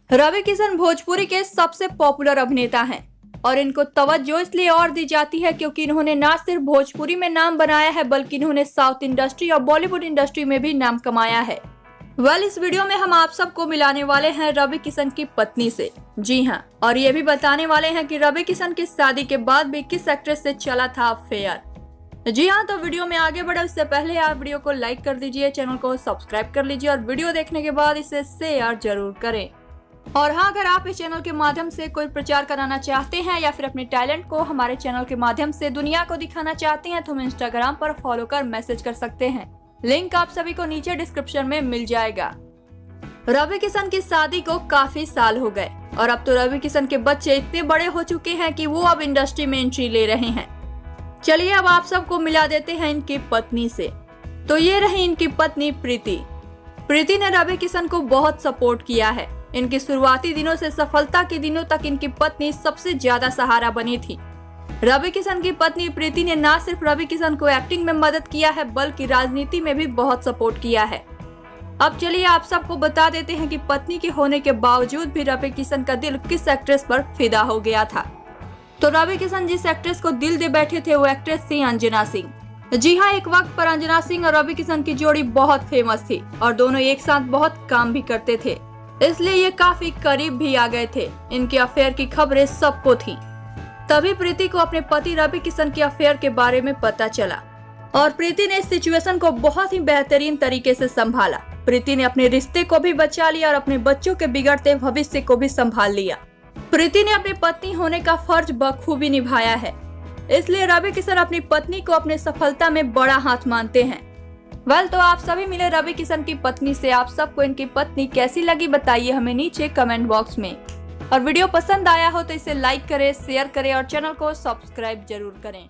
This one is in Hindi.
रवि किशन भोजपुरी के सबसे पॉपुलर अभिनेता हैं और इनको तवज्जो इसलिए और दी जाती है क्योंकि इन्होंने न सिर्फ भोजपुरी में नाम बनाया है बल्कि इन्होंने साउथ इंडस्ट्री और बॉलीवुड इंडस्ट्री में भी नाम कमाया है। इस वीडियो में हम आप सबको मिलाने वाले हैं रवि किशन की पत्नी से। जी हाँ, और ये भी बताने वाले हैं कि रवि किशन की शादी के बाद भी किस एक्ट्रेस से चला था अफेयर। जी हाँ, तो वीडियो में आगे बढ़े उससे पहले आप वीडियो को लाइक कर दीजिए, चैनल को सब्सक्राइब कर लीजिए और वीडियो देखने के बाद इसे शेयर जरूर करें। और हाँ, अगर आप इस चैनल के माध्यम से कोई प्रचार कराना चाहते हैं या फिर अपने टैलेंट को हमारे चैनल के माध्यम से दुनिया को दिखाना चाहते हैं तो हमें इंस्टाग्राम पर फॉलो कर मैसेज कर सकते हैं। लिंक आप सभी को नीचे डिस्क्रिप्शन में मिल जाएगा। रवि किशन की शादी को काफी साल हो गए और अब तो रवि किशन के बच्चे इतने बड़े हो चुके हैं कि वो अब इंडस्ट्री में एंट्री ले रहे हैं। चलिए अब आप सबको मिला देते हैं इनकी पत्नी से। तो ये रही इनकी पत्नी प्रीति। प्रीति ने रवि किशन को बहुत सपोर्ट किया है। इनके शुरुआती दिनों से सफलता के दिनों तक इनकी पत्नी सबसे ज्यादा सहारा बनी थी। रवि किशन की पत्नी प्रीति ने न सिर्फ रवि किशन को एक्टिंग में मदद किया है बल्कि राजनीति में भी बहुत सपोर्ट किया है। अब चलिए आप सबको बता देते हैं कि पत्नी के होने के बावजूद भी रवि किशन का दिल किस एक्ट्रेस पर फिदा हो गया था। तो रवि किशन जिस एक्ट्रेस को दिल दे बैठे थे वो एक्ट्रेस थी अंजना सिंह। जी हाँ, एक वक्त पर अंजना सिंह और रवि किशन की जोड़ी बहुत फेमस थी और दोनों एक साथ बहुत काम भी करते थे, इसलिए ये काफी करीब भी आ गए थे। इनके अफेयर की खबरें सबको थी। तभी प्रीति को अपने पति रवि किशन के अफेयर के बारे में पता चला और प्रीति ने इस सिचुएशन को बहुत ही बेहतरीन तरीके से संभाला। प्रीति ने अपने रिश्ते को भी बचा लिया और अपने बच्चों के बिगड़ते भविष्य को भी संभाल लिया। प्रीति ने अपनी पत्नी होने का फर्ज बखूबी निभाया है, इसलिए रवि किशन अपनी पत्नी को अपने सफलता में बड़ा हाथ मानते हैं। तो आप सभी मिले रवि किशन की पत्नी से। आप सबको इनकी पत्नी कैसी लगी बताइए हमें नीचे कमेंट बॉक्स में। और वीडियो पसंद आया हो तो इसे लाइक करें, शेयर करें और चैनल को सब्सक्राइब जरूर करें।